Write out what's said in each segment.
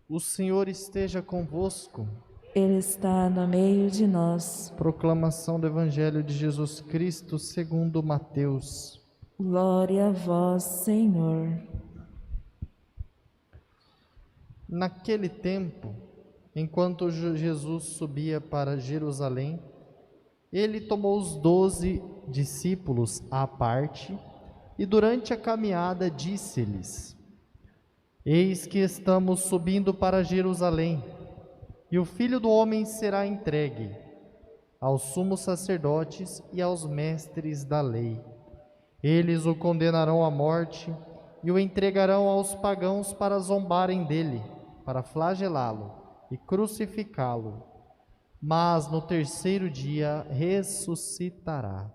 O Senhor esteja convosco. Ele está no meio de nós. Proclamação do Evangelho de Jesus Cristo segundo Mateus. Glória a vós, Senhor. Naquele tempo, enquanto Jesus subia para Jerusalém, ele tomou os 12 discípulos à parte e durante a caminhada disse-lhes: Eis que estamos subindo para Jerusalém, e o Filho do Homem será entregue aos sumos sacerdotes e aos mestres da lei. Eles o condenarão à morte e o entregarão aos pagãos para zombarem dele, para flagelá-lo e crucificá-lo. Mas no terceiro dia ressuscitará.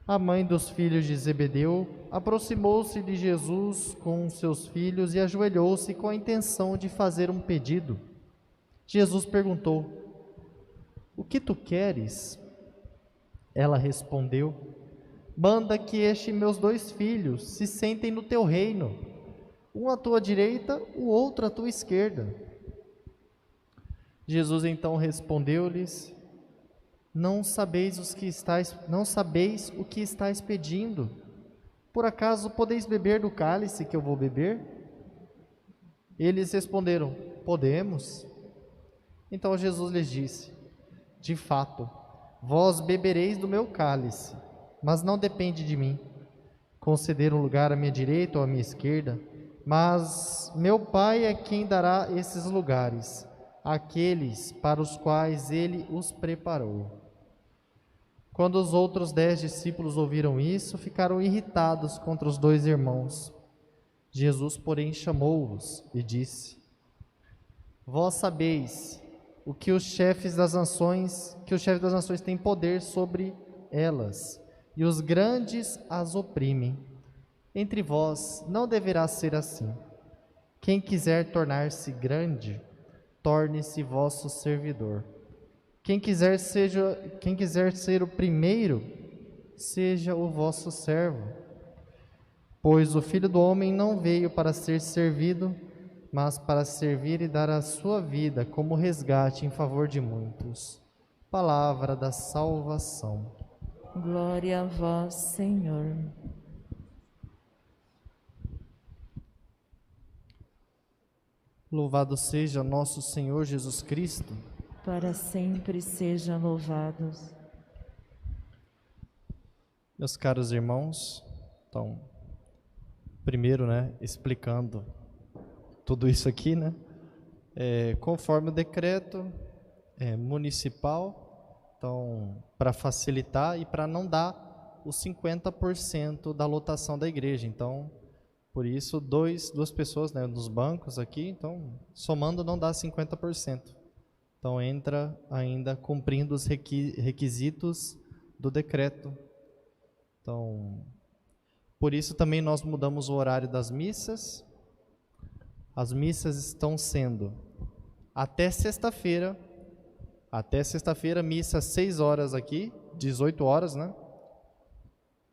A mãe dos filhos de Zebedeu aproximou-se de Jesus com seus filhos e ajoelhou-se com a intenção de fazer um pedido. Jesus perguntou: O que tu queres? Ela respondeu: Manda que estes meus 2 filhos se sentem no teu reino, um à tua direita, o outro à tua esquerda. Jesus então respondeu-lhes: Não sabeis o que estáis pedindo. Por acaso podeis beber do cálice que eu vou beber? Eles responderam: Podemos. Então Jesus lhes disse: De fato, vós bebereis do meu cálice, mas não depende de mim conceder um lugar à minha direita ou à minha esquerda, mas meu Pai é quem dará esses lugares àqueles para os quais ele os preparou. Quando os outros 10 discípulos ouviram isso, ficaram irritados contra os 2 irmãos. Jesus, porém, chamou-os e disse: Vós sabeis que os chefes das nações têm poder sobre elas, e os grandes as oprimem. Entre vós não deverá ser assim. Quem quiser tornar-se grande, torne-se vosso servidor. Quem quiser ser o primeiro, seja o vosso servo. Pois o Filho do Homem não veio para ser servido, mas para servir e dar a sua vida como resgate em favor de muitos. Palavra da salvação. Glória a vós, Senhor. Louvado seja nosso Senhor Jesus Cristo. Para sempre sejam louvados. Meus caros irmãos, então, primeiro, explicando tudo isso aqui, conforme o decreto municipal, então, para facilitar e para não dar os 50% da lotação da igreja, então, por isso, duas pessoas, nos bancos aqui, então, somando não dá 50%. Então, entra ainda cumprindo os requisitos do decreto. Então, por isso também nós mudamos o horário das missas. As missas estão sendo até sexta-feira, missa 6 horas aqui, 18 horas,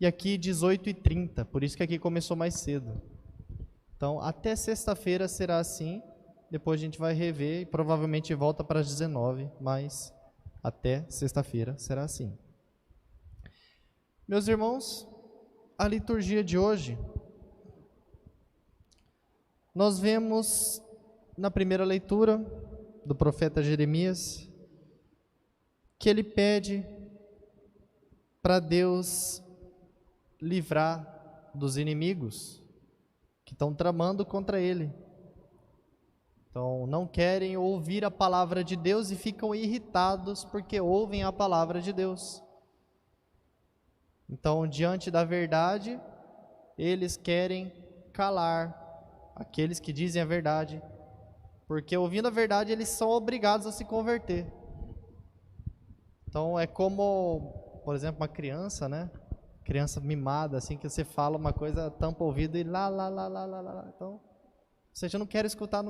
E aqui 18h30, por isso que aqui começou mais cedo. Então, até sexta-feira será assim, depois a gente vai rever e provavelmente volta para as 19, mas até sexta-feira será assim. Meus irmãos, a liturgia de hoje, nós vemos na primeira leitura do profeta Jeremias que ele pede para Deus livrar dos inimigos que estão tramando contra ele. Então, não querem ouvir a palavra de Deus e ficam irritados porque ouvem a palavra de Deus. Então, diante da verdade, eles querem calar aqueles que dizem a verdade, porque ouvindo a verdade, eles são obrigados a se converter. Então, é como, por exemplo, uma criança, Criança mimada, assim, que você fala uma coisa, tampa o ouvido e lá. Então, ou seja, não quero escutar.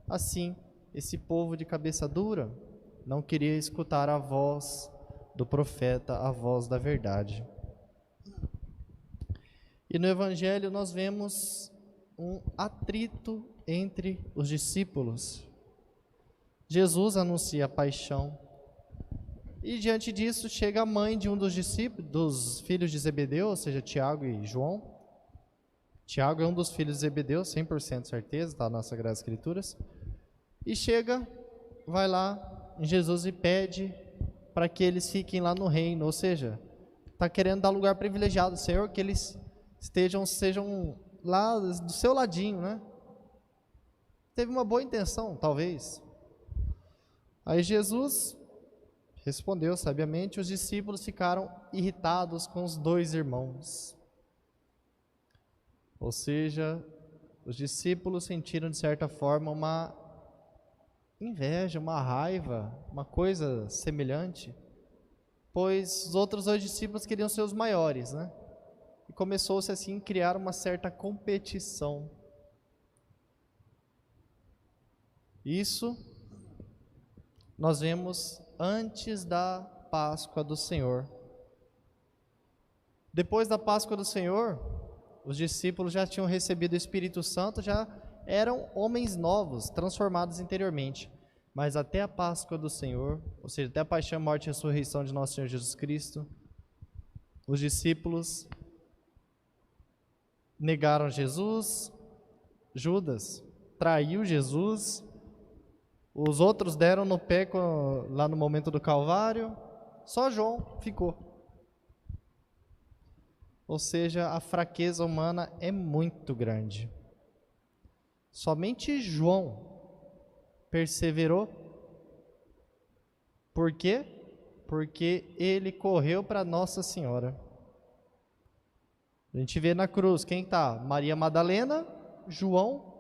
Assim, esse povo de cabeça dura não queria escutar a voz do profeta, a voz da verdade. E no Evangelho nós vemos um atrito entre os discípulos. Jesus anuncia a paixão. E diante disso chega a mãe de um dos discípulos, dos filhos de Zebedeu, ou seja, Tiago e João. Tiago é um dos filhos de Zebedeu, 100% certeza, está nas Sagradas Escrituras. E chega, vai lá em Jesus e pede para que eles fiquem lá no reino, ou seja, está querendo dar lugar privilegiado, Senhor, que eles sejam lá do seu ladinho, né? Teve uma boa intenção, talvez. Aí Jesus respondeu sabiamente, os discípulos ficaram irritados com os dois irmãos. Ou seja, os discípulos sentiram de certa forma uma inveja, uma raiva, uma coisa semelhante, pois os outros dois discípulos queriam ser os maiores, né? E começou-se assim a criar uma certa competição. Isso nós vemos antes da Páscoa do Senhor. Depois da Páscoa do Senhor, os discípulos já tinham recebido o Espírito Santo, já eram homens novos, transformados interiormente. Mas até a Páscoa do Senhor, ou seja, até a paixão, morte e ressurreição de nosso Senhor Jesus Cristo, os discípulos negaram Jesus, Judas traiu Jesus, os outros deram no pé lá no momento do Calvário, só João ficou. Ou seja, a fraqueza humana é muito grande. Somente João perseverou. Por quê? Porque ele correu para Nossa Senhora. A gente vê na cruz, quem está? Maria Madalena, João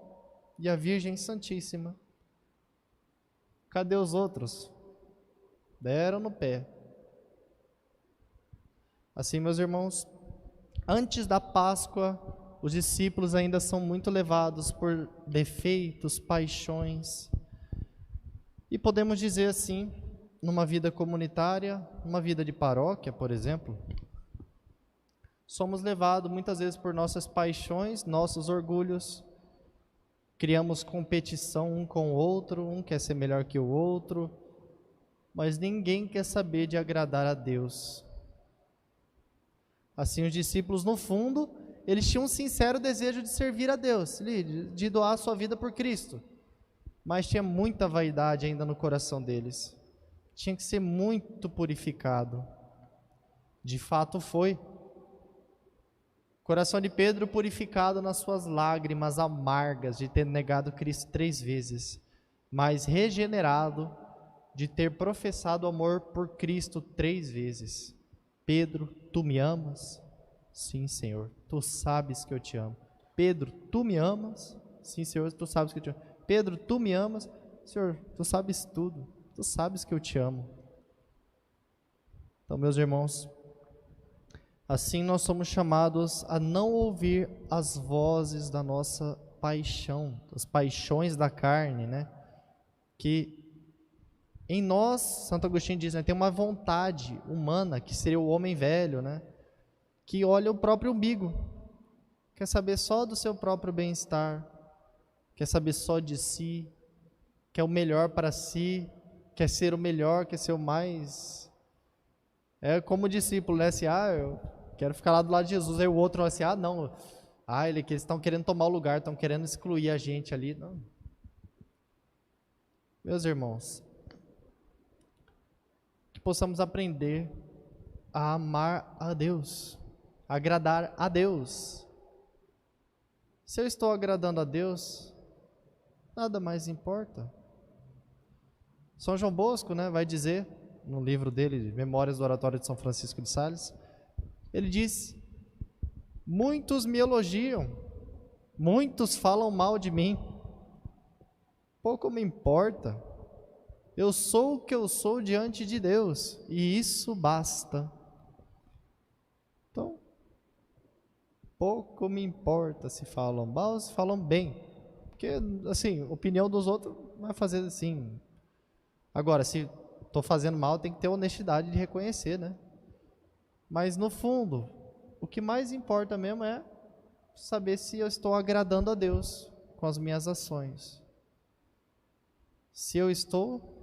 e a Virgem Santíssima. Cadê os outros? Deram no pé. Assim, meus irmãos, antes da Páscoa, os discípulos ainda são muito levados por defeitos, paixões. E podemos dizer assim, numa vida comunitária, numa vida de paróquia, por exemplo, somos levados muitas vezes por nossas paixões, nossos orgulhos, criamos competição um com o outro, um quer ser melhor que o outro, mas ninguém quer saber de agradar a Deus. Assim, os discípulos, no fundo, eles tinham um sincero desejo de servir a Deus, de doar a sua vida por Cristo, mas tinha muita vaidade ainda no coração deles, tinha que ser muito purificado. De fato foi. O coração de Pedro purificado nas suas lágrimas amargas de ter negado Cristo 3 vezes, mas regenerado de ter professado amor por Cristo 3 vezes. Pedro, tu me amas? Sim, Senhor, tu sabes que eu te amo. Pedro, tu me amas? Sim, Senhor, tu sabes que eu te amo. Pedro, tu me amas? Senhor, tu sabes tudo, tu sabes que eu te amo. Então, meus irmãos, assim nós somos chamados a não ouvir as vozes da nossa paixão, as paixões da carne, né? Que em nós, Santo Agostinho diz, né, tem uma vontade humana, que seria o homem velho, né? Que olha o próprio umbigo, quer saber só do seu próprio bem-estar, quer saber só de si, quer o melhor para si, quer ser o melhor, quer ser o mais... É como o discípulo, né? Assim, eu quero ficar lá do lado de Jesus. Aí o outro assim, não. Eles estão querendo tomar o lugar, estão querendo excluir a gente ali. Não. Meus irmãos, que possamos aprender a amar a Deus, a agradar a Deus. Se eu estou agradando a Deus, nada mais importa. São João Bosco, né, vai dizer, no livro dele, Memórias do Oratório de São Francisco de Sales, ele diz: muitos me elogiam, muitos falam mal de mim, pouco me importa, eu sou o que eu sou diante de Deus, e isso basta. Então, pouco me importa se falam mal ou se falam bem, porque, assim, a opinião dos outros vai fazer assim. Agora, se estou fazendo mal, tem que ter honestidade de reconhecer, né? Mas no fundo, o que mais importa mesmo é saber se eu estou agradando a Deus com as minhas ações. Se eu estou,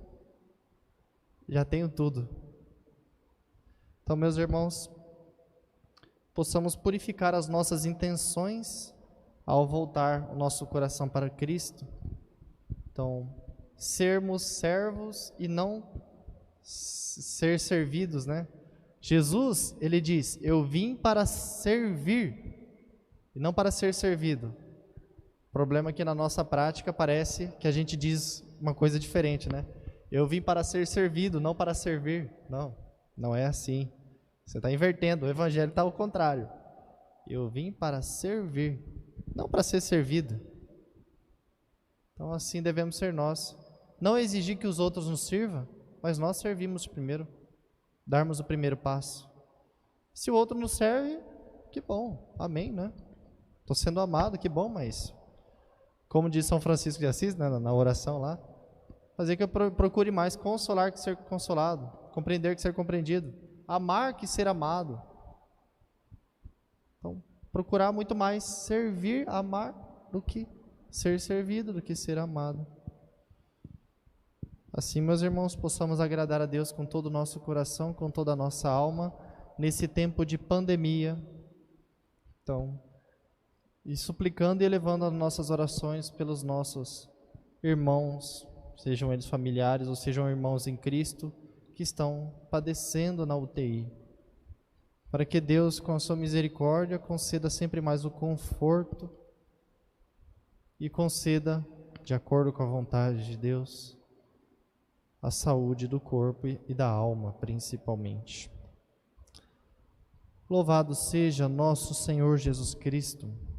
já tenho tudo. Então, meus irmãos, possamos purificar as nossas intenções ao voltar o nosso coração para Cristo. Então, sermos servos e não ser servidos, né? Jesus, ele diz, eu vim para servir e não para ser servido. O problema é que na nossa prática parece que a gente diz uma coisa diferente, né? Eu vim para ser servido, não para servir. Não, não é assim. Você está invertendo, o evangelho está ao contrário. Eu vim para servir, não para ser servido. Então assim devemos ser nós. Não exigir que os outros nos sirvam, mas nós servimos primeiro, darmos o primeiro passo. Se o outro nos serve, que bom, amém, né? Estou sendo amado, que bom, mas como diz São Francisco de Assis, né, na oração lá, fazer que eu procure mais consolar que ser consolado, compreender que ser compreendido, amar que ser amado. Então, procurar muito mais servir, amar, do que ser servido, do que ser amado. Assim, meus irmãos, possamos agradar a Deus com todo o nosso coração, com toda a nossa alma, nesse tempo de pandemia. Então, e suplicando e elevando as nossas orações pelos nossos irmãos, sejam eles familiares ou sejam irmãos em Cristo, que estão padecendo na UTI. Para que Deus, com a sua misericórdia, conceda sempre mais o conforto e conceda, de acordo com a vontade de Deus, a saúde do corpo e da alma, principalmente. Louvado seja nosso Senhor Jesus Cristo.